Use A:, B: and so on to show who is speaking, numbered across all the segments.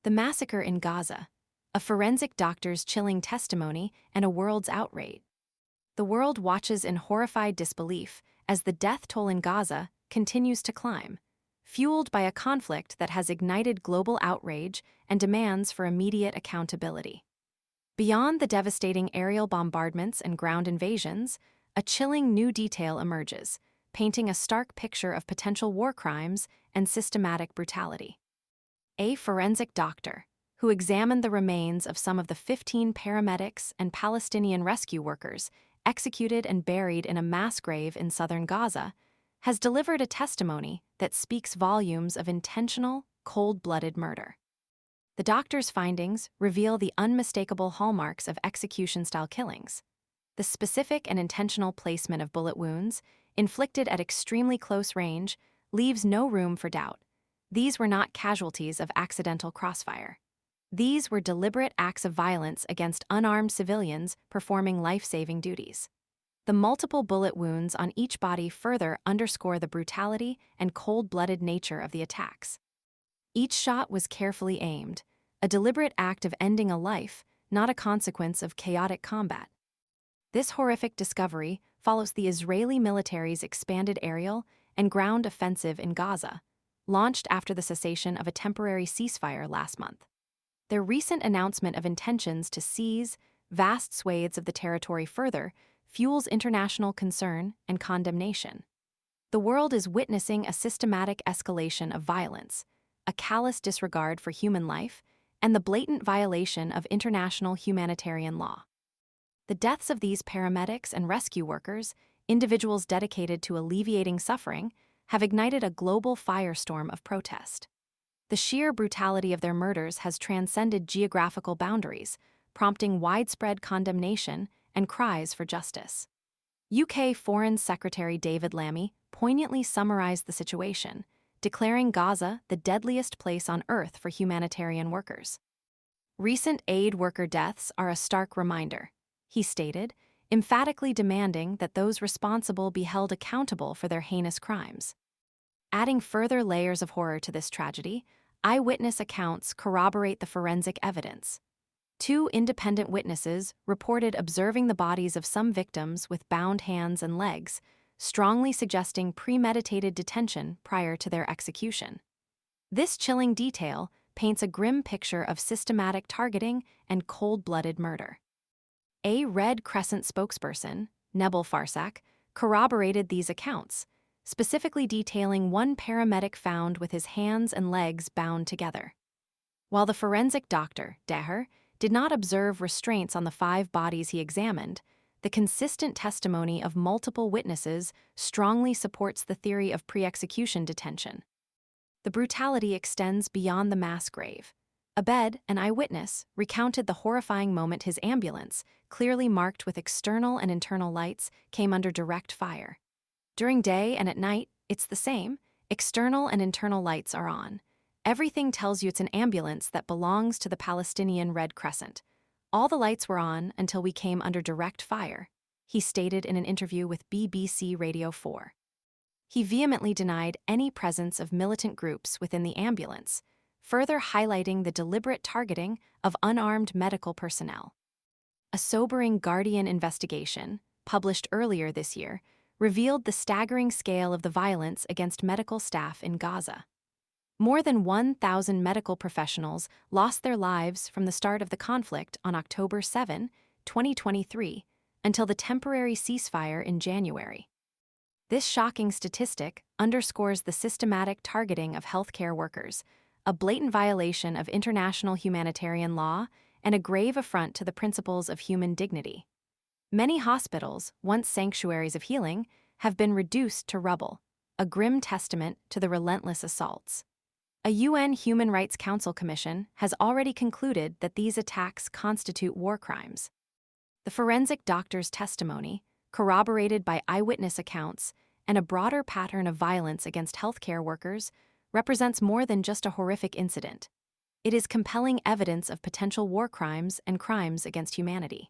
A: The massacre in Gaza, a forensic doctor's chilling testimony, and a world's outrage. The world watches in horrified disbelief as the death toll in Gaza continues to climb, fueled by a conflict that has ignited global outrage and demands for immediate accountability. Beyond the devastating aerial bombardments and ground invasions, a chilling new detail emerges, painting a stark picture of potential war crimes and systematic brutality. A forensic doctor, who examined the remains of some of the 15 paramedics and Palestinian rescue workers executed and buried in a mass grave in southern Gaza, has delivered a testimony that speaks volumes of intentional, cold-blooded murder. The doctor's findings reveal the unmistakable hallmarks of execution-style killings. The specific and intentional placement of bullet wounds, inflicted at extremely close range, leaves no room for doubt. These were not casualties of accidental crossfire. These were deliberate acts of violence against unarmed civilians performing life-saving duties. The multiple bullet wounds on each body further underscore the brutality and cold-blooded nature of the attacks. Each shot was carefully aimed, a deliberate act of ending a life, not a consequence of chaotic combat. This horrific discovery follows the Israeli military's expanded aerial and ground offensive in Gaza, launched after the cessation of a temporary ceasefire last month. Their recent announcement of intentions to seize vast swathes of the territory further fuels international concern and condemnation. The world is witnessing a systematic escalation of violence, a callous disregard for human life, and the blatant violation of international humanitarian law. The deaths of these paramedics and rescue workers, individuals dedicated to alleviating suffering, have ignited a global firestorm of protest. The sheer brutality of their murders has transcended geographical boundaries, prompting widespread condemnation and cries for justice. UK Foreign Secretary David Lammy poignantly summarized the situation, declaring Gaza the deadliest place on earth for humanitarian workers. Recent aid worker deaths are a stark reminder, he stated, emphatically demanding that those responsible be held accountable for their heinous crimes. Adding further layers of horror to this tragedy, eyewitness accounts corroborate the forensic evidence. 2 independent witnesses reported observing the bodies of some victims with bound hands and legs, strongly suggesting premeditated detention prior to their execution. This chilling detail paints a grim picture of systematic targeting and cold-blooded murder. A Red Crescent spokesperson, Nebel Farsak, corroborated these accounts, specifically detailing one paramedic found with his hands and legs bound together. While the forensic doctor, Deher, did not observe restraints on the 5 bodies he examined, the consistent testimony of multiple witnesses strongly supports the theory of pre-execution detention. The brutality extends beyond the mass grave. Abed, an eyewitness, recounted the horrifying moment his ambulance, clearly marked with external and internal lights, came under direct fire. During day and at night, it's the same. External and internal lights are on. Everything tells you it's an ambulance that belongs to the Palestinian Red Crescent. All the lights were on until we came under direct fire, he stated in an interview with BBC Radio 4. He vehemently denied any presence of militant groups within the ambulance, further highlighting the deliberate targeting of unarmed medical personnel. A sobering Guardian investigation, published earlier this year, revealed the staggering scale of the violence against medical staff in Gaza. More than 1,000 medical professionals lost their lives from the start of the conflict on October 7, 2023, until the temporary ceasefire in January. This shocking statistic underscores the systematic targeting of healthcare workers, a blatant violation of international humanitarian law, and a grave affront to the principles of human dignity. Many hospitals, once sanctuaries of healing, have been reduced to rubble, a grim testament to the relentless assaults. A UN Human Rights Council commission has already concluded that these attacks constitute war crimes. The forensic doctor's testimony, corroborated by eyewitness accounts, and a broader pattern of violence against healthcare workers, represents more than just a horrific incident. It is compelling evidence of potential war crimes and crimes against humanity.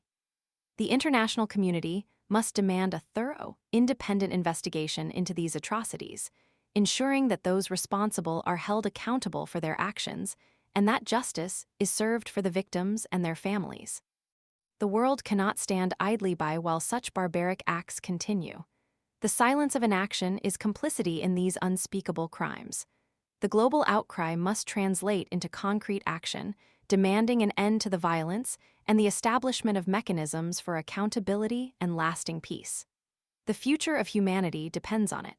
A: The international community must demand a thorough, independent investigation into these atrocities, ensuring that those responsible are held accountable for their actions and that justice is served for the victims and their families. The world cannot stand idly by while such barbaric acts continue. The silence of inaction is complicity in these unspeakable crimes. The global outcry must translate into concrete action, demanding an end to the violence and the establishment of mechanisms for accountability and lasting peace. The future of humanity depends on it.